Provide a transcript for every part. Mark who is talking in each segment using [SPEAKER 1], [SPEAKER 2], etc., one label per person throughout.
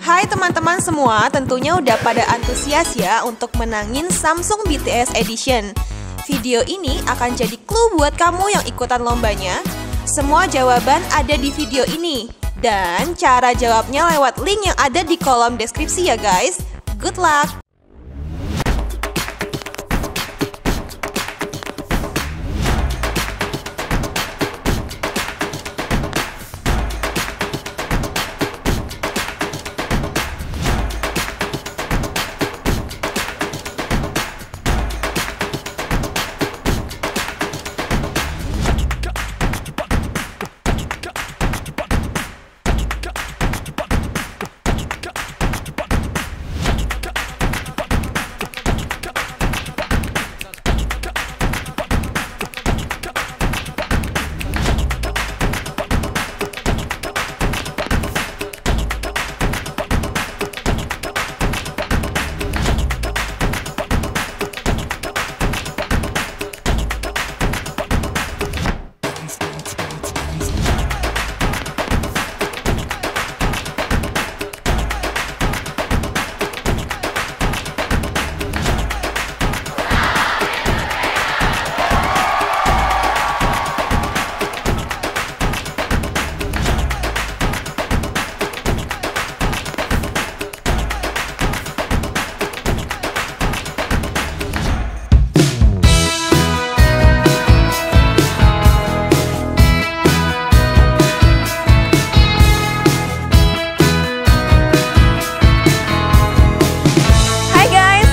[SPEAKER 1] Hai teman-teman semua, tentunya udah pada antusias ya untuk menangin Samsung BTS Edition. Video ini akan jadi clue buat kamu yang ikutan lombanya. Semua jawaban ada di video ini. Dan cara jawabnya lewat link yang ada di kolom deskripsi ya guys. Good luck!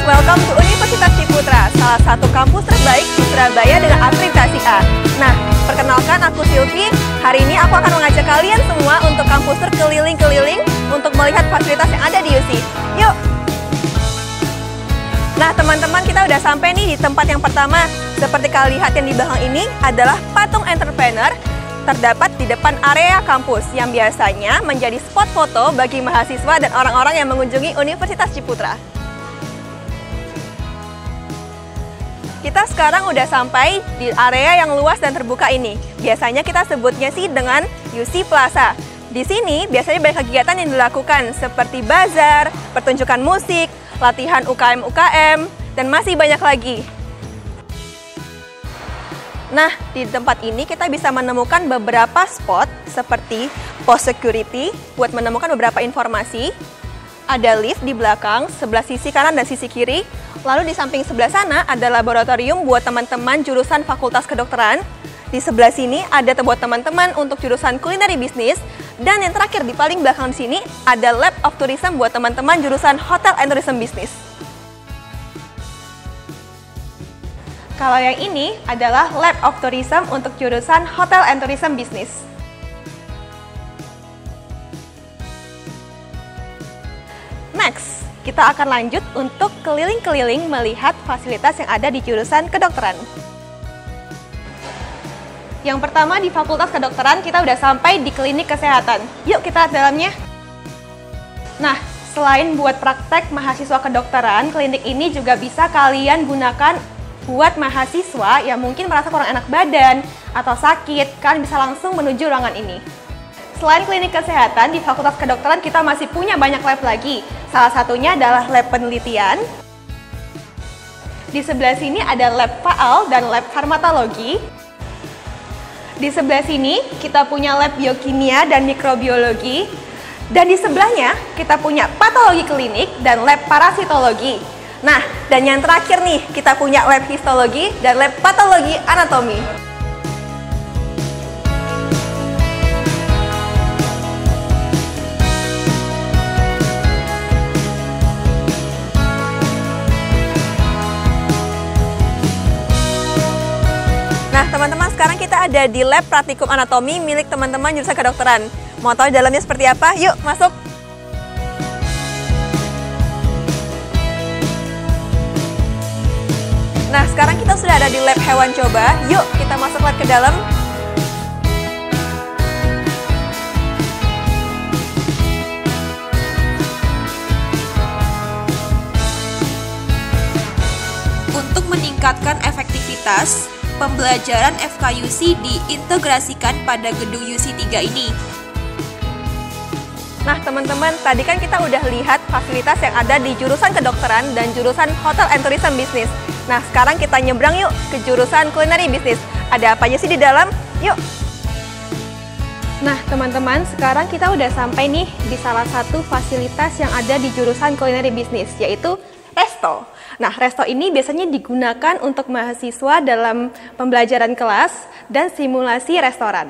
[SPEAKER 2] Welcome to Universitas Ciputra, salah satu kampus terbaik di Surabaya dengan akreditasi A. Nah, perkenalkan aku Sylvie. Hari ini aku akan mengajak kalian semua untuk kampus tour keliling-keliling untuk melihat fasilitas yang ada di UC. Yuk! Nah, teman-teman, kita udah sampai nih di tempat yang pertama. Seperti kalian lihat yang di belakang ini adalah patung entrepreneur terdapat di depan area kampus yang biasanya menjadi spot foto bagi mahasiswa dan orang-orang yang mengunjungi Universitas Ciputra. Kita sekarang udah sampai di area yang luas dan terbuka ini. Biasanya kita sebutnya sih dengan UC Plaza. Di sini biasanya banyak kegiatan yang dilakukan seperti bazar, pertunjukan musik, latihan UKM-UKM, dan masih banyak lagi. Nah, di tempat ini kita bisa menemukan beberapa spot seperti pos security buat menemukan beberapa informasi. Ada lift di belakang, sebelah sisi kanan dan sisi kiri. Lalu di samping sebelah sana ada laboratorium buat teman-teman jurusan Fakultas Kedokteran. Di sebelah sini ada buat teman-teman untuk jurusan Culinary Business. Dan yang terakhir di paling belakang di sini ada Lab of Tourism buat teman-teman jurusan Hotel and Tourism Business. Kalau yang ini adalah Lab of Tourism untuk jurusan Hotel and Tourism Business. Next, kita akan lanjut untuk keliling-keliling melihat fasilitas yang ada di jurusan kedokteran. Yang pertama di Fakultas Kedokteran kita udah sampai di klinik kesehatan. Yuk kita lihat dalamnya. Nah, selain buat praktek mahasiswa kedokteran, klinik ini juga bisa kalian gunakan buat mahasiswa yang mungkin merasa kurang enak badan atau sakit, kalian bisa langsung menuju ruangan ini. Selain klinik kesehatan, di Fakultas Kedokteran kita masih punya banyak lab lagi. Salah satunya adalah lab penelitian. Di sebelah sini ada lab faal dan lab farmakologi. Di sebelah sini kita punya lab biokimia dan mikrobiologi. Dan di sebelahnya kita punya patologi klinik dan lab parasitologi. Nah, dan yang terakhir nih, kita punya lab histologi dan lab patologi anatomi. Nah, teman-teman, sekarang kita ada di lab praktikum anatomi milik teman-teman jurusan kedokteran. Mau tahu di dalamnya seperti apa? Yuk, masuk! Nah, sekarang kita sudah ada di lab hewan coba. Yuk, kita masuk lab ke dalam.
[SPEAKER 1] Untuk meningkatkan efektivitas, pembelajaran FKUC diintegrasikan pada gedung UC 3 ini.
[SPEAKER 2] Nah teman-teman, tadi kan kita udah lihat fasilitas yang ada di jurusan kedokteran dan jurusan Hotel and Tourism Business. Nah sekarang kita nyebrang yuk ke jurusan Culinary Business. Ada apa aja sih di dalam? Yuk! Nah teman-teman, sekarang kita udah sampai nih di salah satu fasilitas yang ada di jurusan Culinary Business, yaitu resto. Nah resto ini biasanya digunakan untuk mahasiswa dalam pembelajaran kelas dan simulasi restoran.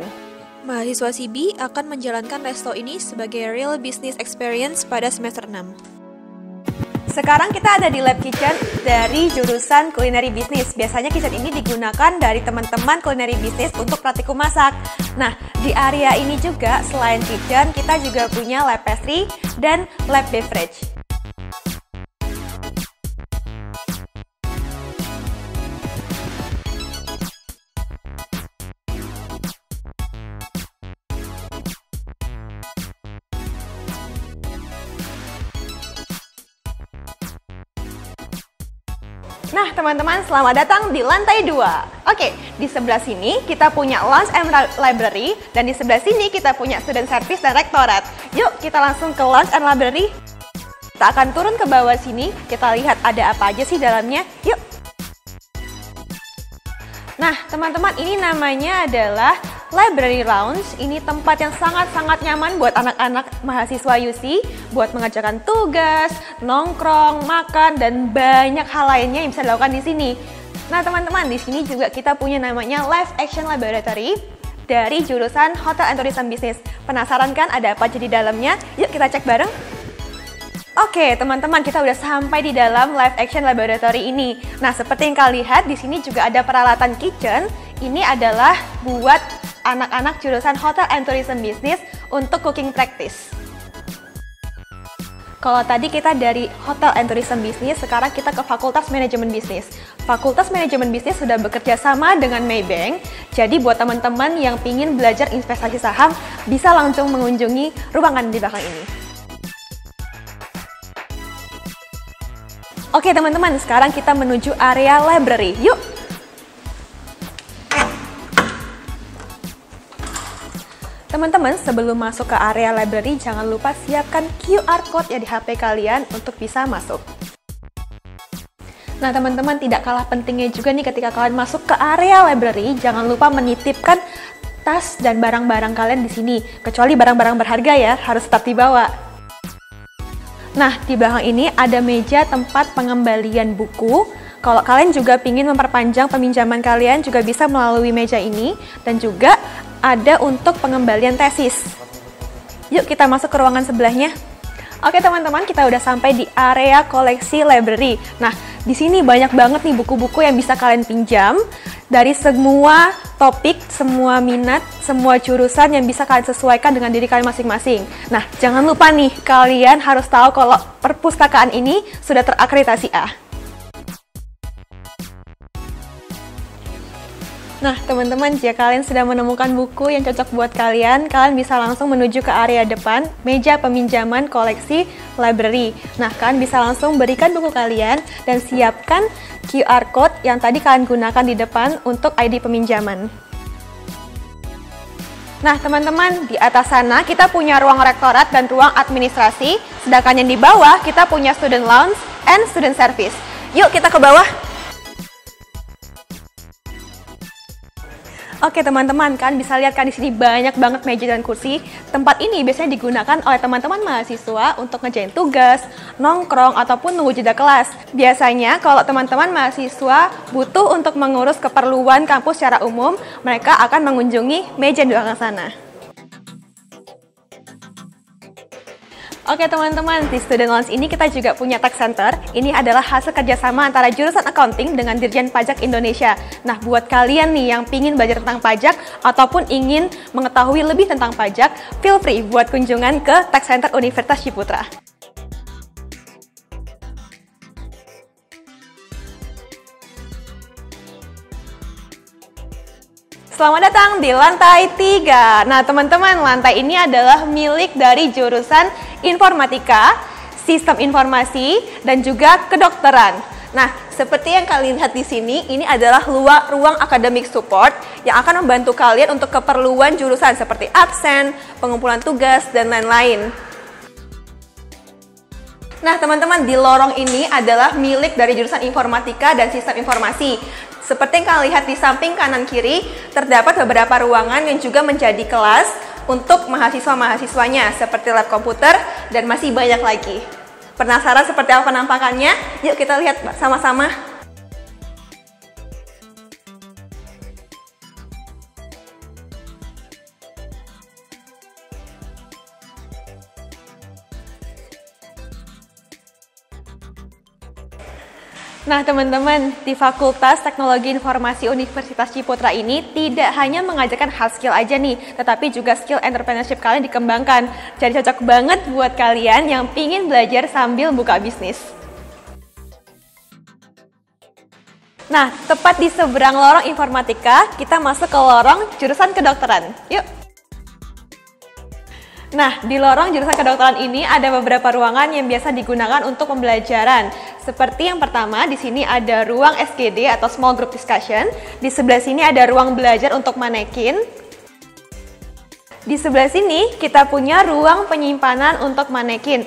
[SPEAKER 1] Mahasiswa CB akan menjalankan resto ini sebagai real business experience pada semester 6.
[SPEAKER 2] Sekarang kita ada di lab kitchen dari jurusan Culinary Business. Biasanya kitchen ini digunakan dari teman-teman Culinary Business untuk praktikum masak. Nah, di area ini juga selain kitchen, kita juga punya lab pastry dan lab beverage. Nah teman-teman, selamat datang di lantai 2. Oke, di sebelah sini kita punya Lounge and Library, dan di sebelah sini kita punya Student Service dan Rektorat. Yuk kita langsung ke Lounge and Library. Kita akan turun ke bawah sini, kita lihat ada apa aja sih dalamnya. Yuk. Nah teman-teman, ini namanya adalah Library Lounge. Ini tempat yang sangat-sangat nyaman buat anak-anak mahasiswa UC, buat mengerjakan tugas, nongkrong, makan, dan banyak hal lainnya yang bisa dilakukan di sini. Nah teman-teman, di sini juga kita punya namanya Live Action Laboratory dari jurusan Hotel and Tourism Business. Penasaran kan ada apa aja di dalamnya? Yuk kita cek bareng. Oke teman-teman, kita udah sampai di dalam Live Action Laboratory ini. Nah seperti yang kalian lihat, di sini juga ada peralatan kitchen. Ini adalah buat anak-anak jurusan Hotel and Tourism Business untuk cooking practice. Kalau tadi kita dari Hotel and Tourism Business, sekarang kita ke Fakultas Manajemen Bisnis. Fakultas Manajemen Bisnis sudah bekerja sama dengan Maybank, jadi buat teman-teman yang ingin belajar investasi saham, bisa langsung mengunjungi ruangan di belakang ini. Oke teman-teman, sekarang kita menuju area library. Yuk! Teman-teman, sebelum masuk ke area library, jangan lupa siapkan QR code ya di HP kalian untuk bisa masuk. Nah teman-teman, tidak kalah pentingnya juga nih ketika kalian masuk ke area library, jangan lupa menitipkan tas dan barang-barang kalian di sini. Kecuali barang-barang berharga ya, harus tetap dibawa. Nah, di belakang ini ada meja tempat pengembalian buku. Kalau kalian juga ingin memperpanjang peminjaman kalian, juga bisa melalui meja ini. Dan juga ada untuk pengembalian tesis. Yuk kita masuk ke ruangan sebelahnya. Oke teman-teman, kita udah sampai di area koleksi library. Nah, di sini banyak banget nih buku-buku yang bisa kalian pinjam dari semua topik, semua minat, semua jurusan yang bisa kalian sesuaikan dengan diri kalian masing-masing. Nah, jangan lupa nih, kalian harus tahu kalau perpustakaan ini sudah terakreditasi A. Nah, teman-teman, jika kalian sudah menemukan buku yang cocok buat kalian, kalian bisa langsung menuju ke area depan, meja peminjaman koleksi library. Nah, kalian bisa langsung berikan buku kalian dan siapkan QR code yang tadi kalian gunakan di depan untuk ID peminjaman. Nah, teman-teman, di atas sana kita punya ruang rektorat dan ruang administrasi, sedangkan yang di bawah kita punya student lounge and student service. Yuk, kita ke bawah. Oke teman-teman, kan bisa lihat kan di sini banyak banget meja dan kursi. Tempat ini biasanya digunakan oleh teman-teman mahasiswa untuk ngerjain tugas, nongkrong, ataupun nunggu jeda kelas. Biasanya kalau teman-teman mahasiswa butuh untuk mengurus keperluan kampus secara umum, mereka akan mengunjungi meja di belakang sana. Oke teman-teman, di Student Lounge ini kita juga punya tax center. Ini adalah hasil kerjasama antara jurusan accounting dengan Dirjen Pajak Indonesia. Nah, buat kalian nih yang ingin belajar tentang pajak ataupun ingin mengetahui lebih tentang pajak, feel free buat kunjungan ke tax center Universitas Ciputra. Selamat datang di lantai 3. Nah teman-teman, lantai ini adalah milik dari jurusan Informatika, Sistem Informasi, dan juga Kedokteran. Nah, seperti yang kalian lihat di sini, ini adalah ruang academic support yang akan membantu kalian untuk keperluan jurusan seperti absen, pengumpulan tugas, dan lain-lain. Nah, teman-teman, di lorong ini adalah milik dari jurusan Informatika dan Sistem Informasi. Seperti yang kalian lihat di samping kanan kiri, terdapat beberapa ruangan yang juga menjadi kelas untuk mahasiswa-mahasiswanya, seperti lab komputer dan masih banyak lagi. Penasaran seperti apa penampakannya? Yuk kita lihat sama-sama. Nah, teman-teman, di Fakultas Teknologi Informasi Universitas Ciputra ini tidak hanya mengajarkan hard skill aja nih, tetapi juga skill entrepreneurship kalian dikembangkan. Jadi cocok banget buat kalian yang pingin belajar sambil buka bisnis. Nah, tepat di seberang lorong informatika, kita masuk ke lorong jurusan kedokteran. Yuk! Nah, di lorong jurusan kedokteran ini ada beberapa ruangan yang biasa digunakan untuk pembelajaran. Seperti yang pertama, di sini ada ruang SGD atau Small Group Discussion. Di sebelah sini ada ruang belajar untuk manekin. Di sebelah sini kita punya ruang penyimpanan untuk manekin.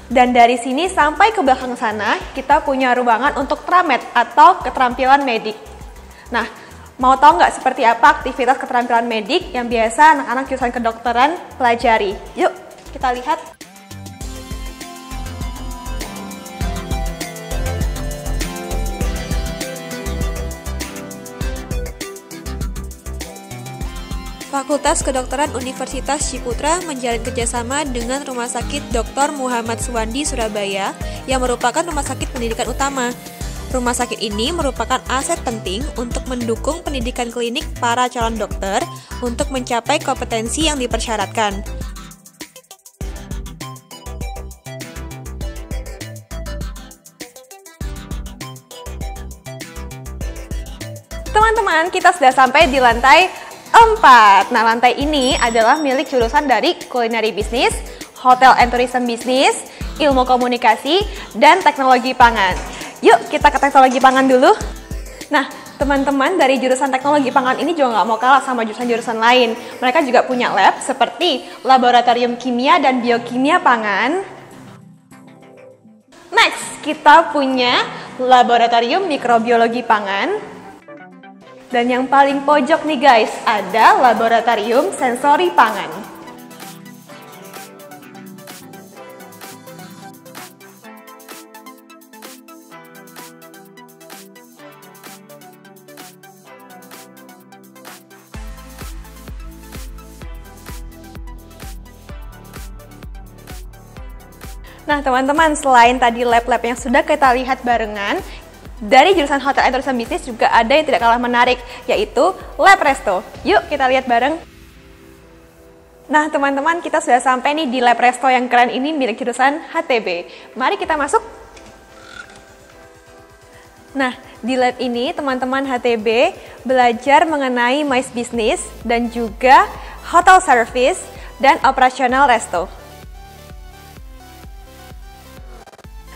[SPEAKER 2] Dan dari sini sampai ke belakang sana, kita punya ruangan untuk tramed atau keterampilan medik. Nah, mau tahu nggak seperti apa aktivitas keterampilan medik yang biasa anak-anak jurusan kedokteran pelajari? Yuk, kita lihat.
[SPEAKER 1] Fakultas Kedokteran Universitas Ciputra menjalin kerjasama dengan Rumah Sakit Dr. Muhammad Suwandi Surabaya yang merupakan rumah sakit pendidikan utama. Rumah sakit ini merupakan aset penting untuk mendukung pendidikan klinik para calon dokter untuk mencapai kompetensi yang dipersyaratkan.
[SPEAKER 2] Teman-teman, kita sudah sampai di lantai 4. Nah, lantai ini adalah milik jurusan dari Culinary Business, Hotel and Tourism Business, Ilmu Komunikasi, dan Teknologi Pangan. Yuk, kita ke teknologi pangan dulu. Nah, teman-teman dari jurusan teknologi pangan ini juga nggak mau kalah sama jurusan-jurusan lain. Mereka juga punya lab seperti Laboratorium Kimia dan Biokimia Pangan. Next, kita punya Laboratorium Mikrobiologi Pangan. Dan yang paling pojok nih guys, ada Laboratorium Sensori Pangan. Nah, teman-teman, selain tadi lab-lab yang sudah kita lihat barengan, dari jurusan Hotel and Tourism Business juga ada yang tidak kalah menarik, yaitu Lab Resto. Yuk kita lihat bareng. Nah, teman-teman, kita sudah sampai nih di Lab Resto yang keren ini milik jurusan HTB. Mari kita masuk. Nah, di lab ini teman-teman HTB belajar mengenai MICE Business dan juga Hotel Service dan Operasional Resto.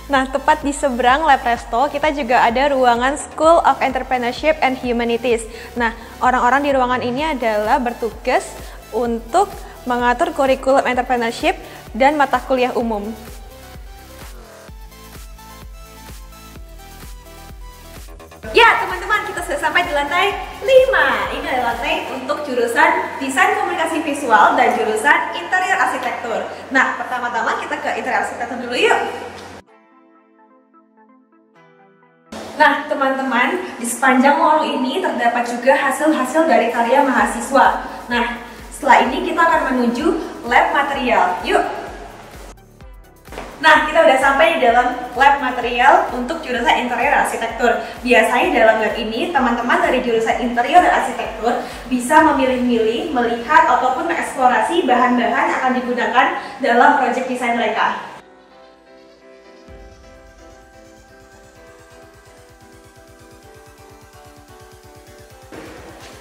[SPEAKER 2] Nah, tepat di seberang Lab Resto, kita juga ada ruangan School of Entrepreneurship and Humanities. Nah, orang-orang di ruangan ini adalah bertugas untuk mengatur kurikulum entrepreneurship dan mata kuliah umum. Ya, teman-teman, kita sudah sampai di lantai 5. Ini adalah lantai untuk jurusan Desain Komunikasi Visual dan jurusan Interior Arsitektur. Nah, pertama-tama kita ke Interior Arsitektur dulu yuk. Nah, teman-teman, di sepanjang lorong ini terdapat juga hasil-hasil dari karya mahasiswa. Nah, setelah ini kita akan menuju lab material. Yuk! Nah, kita udah sampai di dalam lab material untuk jurusan interior dan arsitektur. Biasanya dalam lab ini, teman-teman dari jurusan interior dan arsitektur bisa memilih-milih, melihat, ataupun mengeksplorasi bahan-bahan yang akan digunakan dalam proyek desain mereka.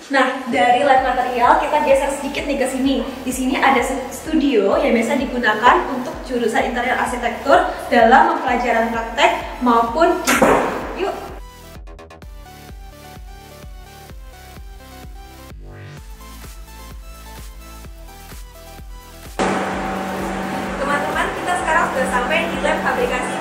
[SPEAKER 2] Nah, dari lab material kita geser sedikit nih ke sini. Di sini ada studio yang biasa digunakan untuk jurusan interior arsitektur dalam pembelajaran praktek maupun yuk. Teman-teman, kita sekarang sudah sampai di lab fabrikasi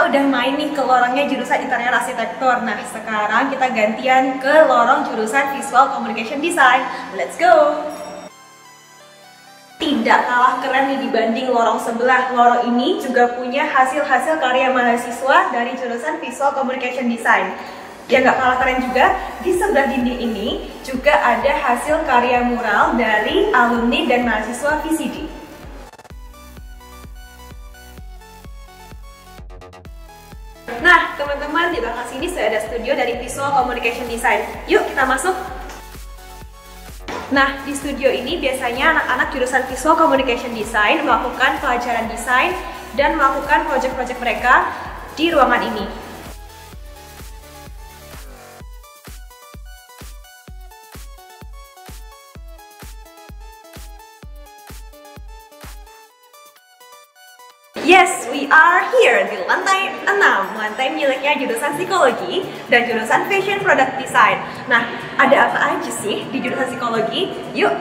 [SPEAKER 2] udah main nih ke lorongnya jurusan interior arsitektur. Nah, sekarang kita gantian ke lorong jurusan visual communication design. Let's go! Tidak kalah keren nih dibanding lorong sebelah. Lorong ini juga punya hasil-hasil karya mahasiswa dari jurusan visual communication design. Yang gak kalah keren juga, di sebelah dinding ini juga ada hasil karya mural dari alumni dan mahasiswa VCD. Nah, teman-teman, di belakang sini sudah ada studio dari visual communication design. Yuk kita masuk! Nah, di studio ini biasanya anak-anak jurusan Visual Communication Design melakukan pelajaran desain dan melakukan proyek-proyek mereka di ruangan ini. Yes, we are here di lantai 6, lantai miliknya jurusan psikologi dan jurusan fashion product design. Nah, ada apa aja sih di jurusan psikologi? Yuk!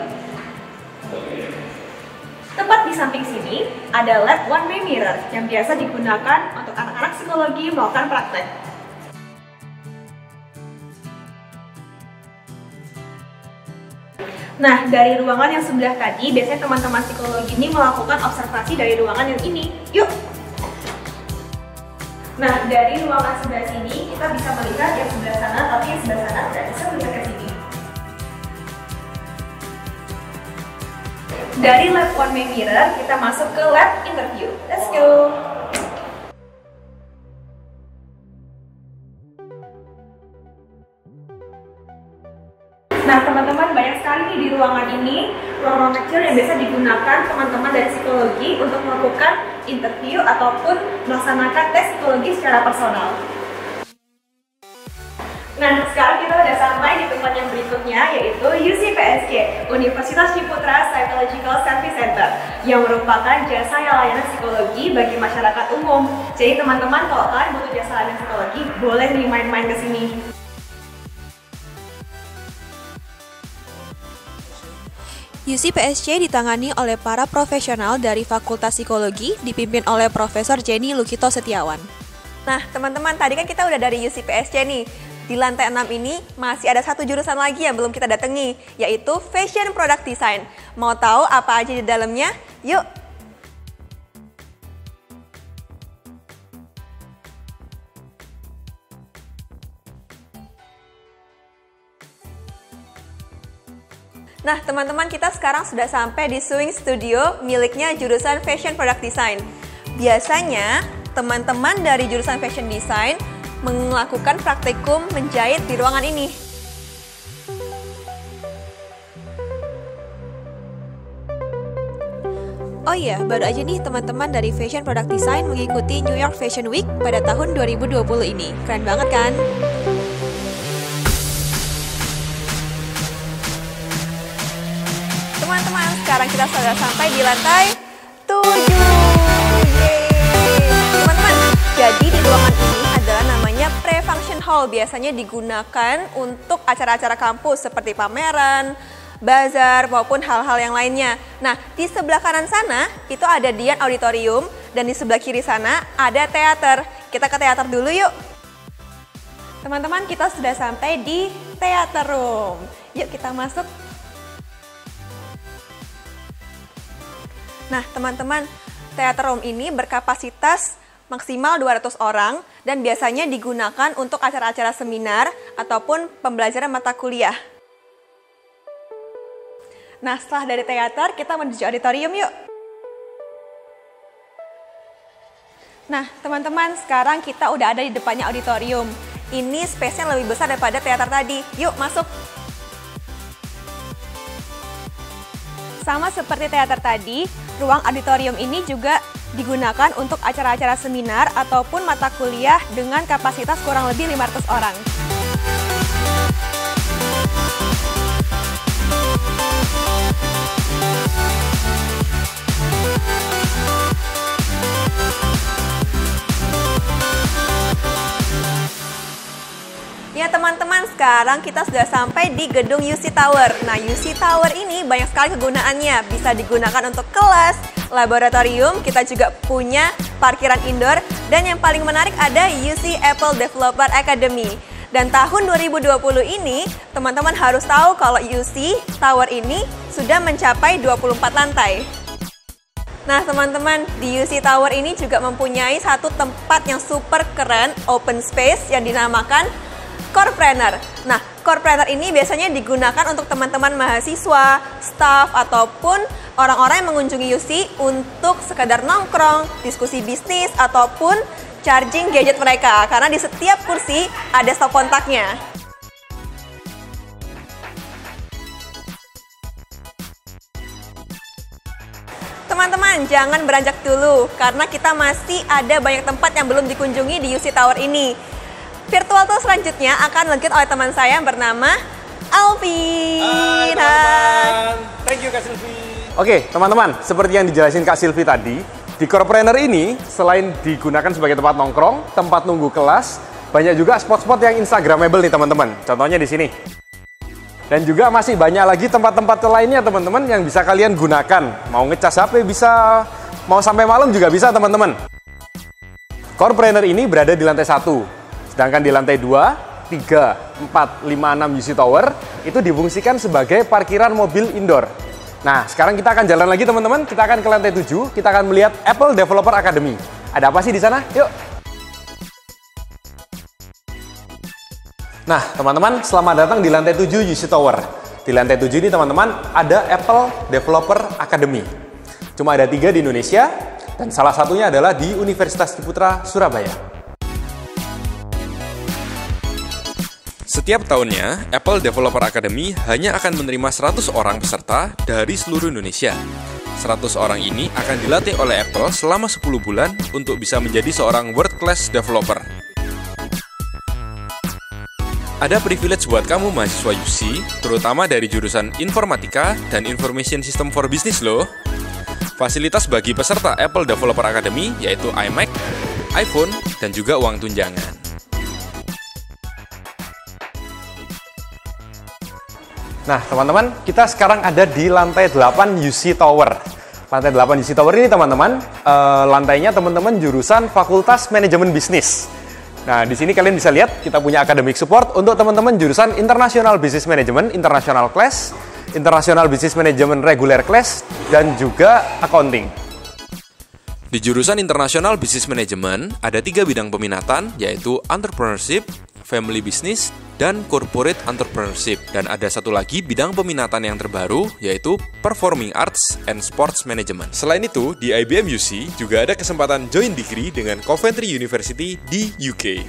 [SPEAKER 2] Tepat di samping sini ada lab one way mirror yang biasa digunakan untuk anak-anak psikologi melakukan praktek. Nah, dari ruangan yang sebelah tadi, biasanya teman-teman psikologi ini melakukan observasi dari ruangan yang ini. Yuk! Nah, dari ruangan sebelah sini, kita bisa melihat yang sebelah sana, tapi yang sebelah sana tidak bisa melihat ke sini. Dari lab one way mirror, kita masuk ke lab interview. Let's go! Nah, teman-teman, banyak sekali nih di ruangan ini, ruang-ruang kecil yang biasa digunakan teman-teman dari psikologi untuk melakukan interview ataupun melaksanakan tes psikologi secara personal. Nah, sekarang kita udah sampai di tempat yang berikutnya, yaitu UCPSC, Universitas Ciputra Psychological Service Center, yang merupakan jasa layanan psikologi bagi masyarakat umum. Jadi teman-teman, kalau kalian butuh jasa layanan psikologi, boleh nih main-main ke sini.
[SPEAKER 1] UCPSC ditangani oleh para profesional dari Fakultas Psikologi dipimpin oleh Profesor Jenny Lukito Setiawan. Nah, teman-teman, tadi kan kita udah dari UCPSC nih. Di lantai 6 ini masih ada satu jurusan lagi yang belum kita datangi, yaitu Fashion Product Design. Mau tahu apa aja di dalamnya? Yuk! Nah, teman-teman, kita sekarang sudah sampai di sewing studio miliknya jurusan Fashion Product Design. Biasanya, teman-teman dari jurusan Fashion Design melakukan praktikum menjahit di ruangan ini. Oh iya, baru aja nih teman-teman dari Fashion Product Design mengikuti New York Fashion Week pada tahun 2020 ini. Keren banget kan? Teman-teman, sekarang kita sudah sampai di lantai 7. Teman-teman, jadi di ruangan ini adalah namanya pre-function hall. Biasanya digunakan untuk acara-acara kampus seperti pameran, bazar, maupun hal-hal yang lainnya. Nah, di sebelah kanan sana itu ada Dian Auditorium dan di sebelah kiri sana ada teater. Kita ke teater dulu yuk. Teman-teman, kita sudah sampai di theater room. Yuk kita masuk. Nah, teman-teman, theater room ini berkapasitas maksimal 200 orang dan biasanya digunakan untuk acara-acara seminar ataupun pembelajaran mata kuliah. Nah, setelah dari teater, kita menuju auditorium yuk. Nah, teman-teman, sekarang kita udah ada di depannya auditorium. Ini space-nya lebih besar daripada teater tadi. Yuk, masuk. Sama seperti teater tadi, ruang auditorium ini juga digunakan untuk acara-acara seminar ataupun mata kuliah dengan kapasitas kurang lebih 500 orang. Ya teman-teman, sekarang kita sudah sampai di gedung UC Tower. Nah, UC Tower ini banyak sekali kegunaannya. Bisa digunakan untuk kelas, laboratorium, kita juga punya parkiran indoor, dan yang paling menarik ada UC Apple Developer Academy. Dan tahun 2020 ini, teman-teman harus tahu kalau UC Tower ini sudah mencapai 24 lantai. Nah teman-teman, di UC Tower ini juga mempunyai satu tempat yang super keren, open space yang dinamakan Corepreneur. Nah, Corepreneur ini biasanya digunakan untuk teman-teman mahasiswa, staff, ataupun orang-orang yang mengunjungi UC untuk sekedar nongkrong, diskusi bisnis, ataupun charging gadget mereka. Karena di setiap kursi ada stop kontaknya. Teman-teman, jangan beranjak dulu, karena kita masih ada banyak tempat yang belum dikunjungi di UC Tower ini. Virtual tour selanjutnya akan dilanjut oleh teman saya yang bernama Alvin.
[SPEAKER 3] Hai. Thank you Kak Silvi. Oke teman-teman, seperti yang dijelasin Kak Silvi tadi, di Corepreneur ini selain digunakan sebagai tempat nongkrong, tempat nunggu kelas, banyak juga spot-spot yang instagramable nih teman-teman. Contohnya di sini. Dan juga masih banyak lagi tempat-tempat lainnya teman-teman yang bisa kalian gunakan. Mau ngecas HP bisa, mau sampai malam juga bisa teman-teman. Corepreneur ini berada di lantai 1. Sedangkan di lantai 2, 3, 4, 5, 6 UC Tower itu difungsikan sebagai parkiran mobil indoor. Nah, sekarang kita akan jalan lagi teman-teman. Kita akan ke lantai 7, kita akan melihat Apple Developer Academy. Ada apa sih di sana? Yuk. Nah, teman-teman, selamat datang di lantai 7 UC Tower. Di lantai 7 ini teman-teman ada Apple Developer Academy. Cuma ada 3 di Indonesia dan salah satunya adalah di Universitas Ciputra, Surabaya. Setiap tahunnya, Apple Developer Academy hanya akan menerima 100 orang peserta dari seluruh Indonesia. 100 orang ini akan dilatih oleh Apple selama 10 bulan untuk bisa menjadi seorang world class developer. Ada privilege buat kamu mahasiswa UC, terutama dari jurusan Informatika dan Information System for Business loh. Fasilitas bagi peserta Apple Developer Academy yaitu iMac, iPhone, dan juga uang tunjangan. Nah, teman-teman, kita sekarang ada di lantai 8 UC Tower. Lantai 8 UC Tower ini, teman-teman, lantainya teman-teman jurusan Fakultas Manajemen Bisnis. Nah, di sini kalian bisa lihat kita punya academic support untuk teman-teman jurusan International Business Management, International Class, International Business Management Regular Class, dan juga Accounting. Di jurusan International Business Management ada 3 bidang peminatan, yaitu Entrepreneurship, Family Business, dan Corporate Entrepreneurship. Dan ada satu lagi bidang peminatan yang terbaru, yaitu Performing Arts and Sports Management. Selain itu, di IBM UC juga ada kesempatan join degree dengan Coventry University di UK.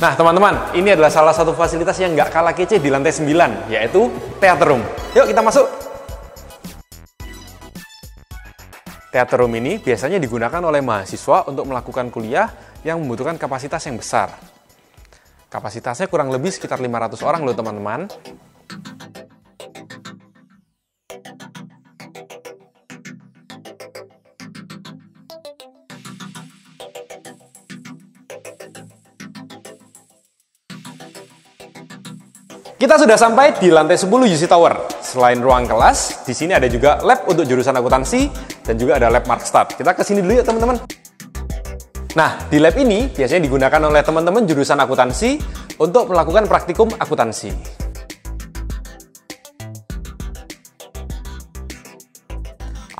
[SPEAKER 3] Nah teman-teman, ini adalah salah satu fasilitas yang nggak kalah kece di lantai 9, yaitu Theater Room. Yuk kita masuk! Theater Room ini biasanya digunakan oleh mahasiswa untuk melakukan kuliah yang membutuhkan kapasitas yang besar. Kapasitasnya kurang lebih sekitar 500 orang loh teman-teman. Kita sudah sampai di lantai 10 UC Tower. Selain ruang kelas, di sini ada juga lab untuk jurusan akuntansi dan juga ada lab Markstad. Kita ke sini dulu ya teman-teman. Nah, di lab ini biasanya digunakan oleh teman-teman jurusan akuntansi untuk melakukan praktikum akuntansi.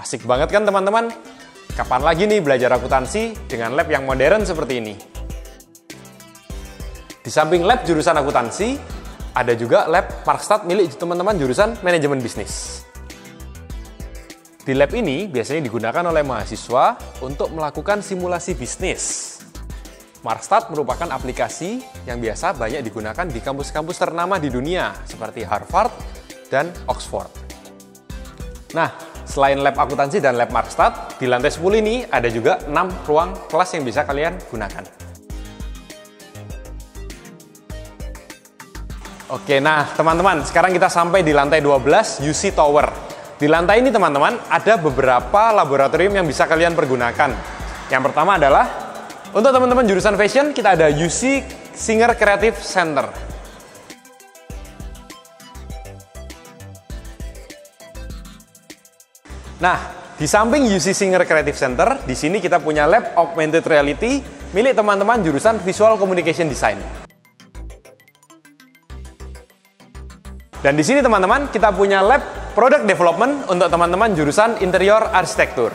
[SPEAKER 3] Asik banget kan teman-teman? Kapan lagi nih belajar akuntansi dengan lab yang modern seperti ini? Di samping lab jurusan akuntansi, ada juga lab Markstad milik teman-teman jurusan manajemen bisnis. Di lab ini biasanya digunakan oleh mahasiswa untuk melakukan simulasi bisnis. Markstad merupakan aplikasi yang biasa banyak digunakan di kampus-kampus ternama di dunia seperti Harvard dan Oxford. Nah, selain lab akuntansi dan lab Markstad, di lantai 10 ini ada juga 6 ruang kelas yang bisa kalian gunakan. Oke, nah teman-teman, sekarang kita sampai di lantai 12 UC Tower. Di lantai ini teman-teman ada beberapa laboratorium yang bisa kalian pergunakan. Yang pertama adalah untuk teman-teman jurusan fashion kita ada UC Singer Creative Center. Nah, di samping UC Singer Creative Center, di sini kita punya lab augmented reality milik teman-teman jurusan Visual Communication Design. Dan di sini teman-teman kita punya lab product development untuk teman-teman jurusan interior arsitektur.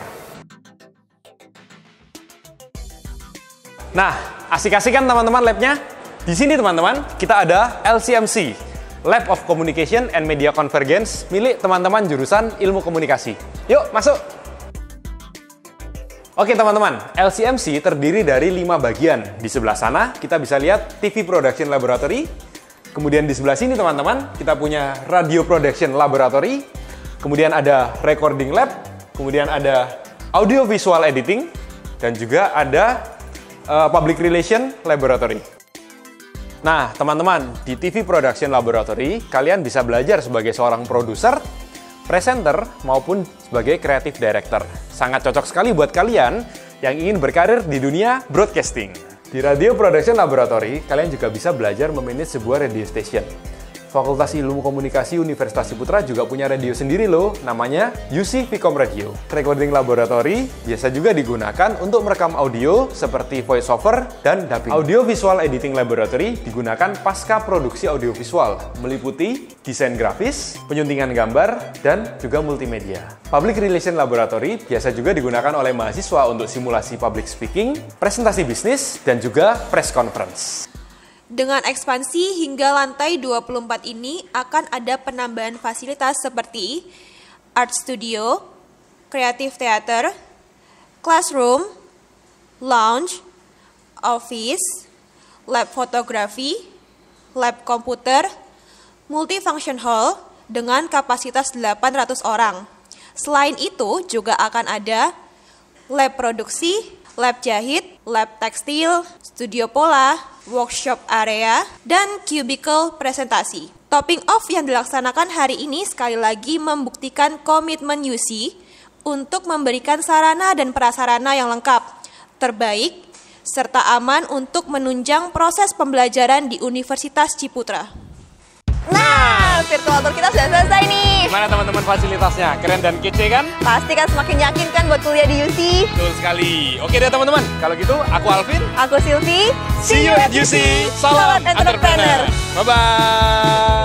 [SPEAKER 3] Nah, asik-asik kan teman-teman labnya? Di sini teman-teman kita ada LCMC, Lab of Communication and Media Convergence milik teman-teman jurusan ilmu komunikasi. Yuk masuk! Oke teman-teman, LCMC terdiri dari 5 bagian. Di sebelah sana kita bisa lihat TV Production Laboratory. Kemudian di sebelah sini teman-teman, kita punya Radio Production Laboratory. Kemudian ada Recording Lab. Kemudian ada Audio Visual Editing. Dan juga ada Public Relation Laboratory. Nah teman-teman, di TV Production Laboratory, kalian bisa belajar sebagai seorang produser, presenter, maupun sebagai creative director. Sangat cocok sekali buat kalian yang ingin berkarir di dunia broadcasting. Di Radio Production Laboratory, kalian juga bisa belajar memanage sebuah radio station. Fakultas Ilmu Komunikasi Universitas Ciputra juga punya radio sendiri loh, namanya UC Vcom Radio. Recording Laboratory biasa juga digunakan untuk merekam audio seperti voiceover dan dubbing. Audio Visual Editing Laboratory digunakan pasca produksi audiovisual, meliputi desain grafis, penyuntingan gambar, dan juga multimedia. Public Relation Laboratory biasa juga digunakan oleh mahasiswa untuk simulasi public speaking, presentasi bisnis, dan juga press conference.
[SPEAKER 1] Dengan ekspansi hingga lantai 24 ini akan ada penambahan fasilitas seperti art studio, creative theater, classroom, lounge, office, lab fotografi, lab komputer, multifunction hall dengan kapasitas 800 orang. Selain itu juga akan ada lab produksi, lab jahit, lab tekstil, studio pola, workshop area, dan cubicle presentasi. Topping off yang dilaksanakan hari ini sekali lagi membuktikan komitmen UC untuk memberikan sarana dan prasarana yang lengkap, terbaik, serta aman untuk menunjang proses pembelajaran di Universitas Ciputra.
[SPEAKER 2] Nah, virtual tour kita sudah selesai nih.
[SPEAKER 3] Gimana teman-teman fasilitasnya? Keren dan kece kan?
[SPEAKER 2] Pasti kan semakin yakin kan buat kuliah di UC.
[SPEAKER 3] Betul sekali. Oke deh teman-teman, kalau gitu aku Alvin.
[SPEAKER 2] Aku Silvi.
[SPEAKER 3] See you at UC. Salam entrepreneur. Bye-bye.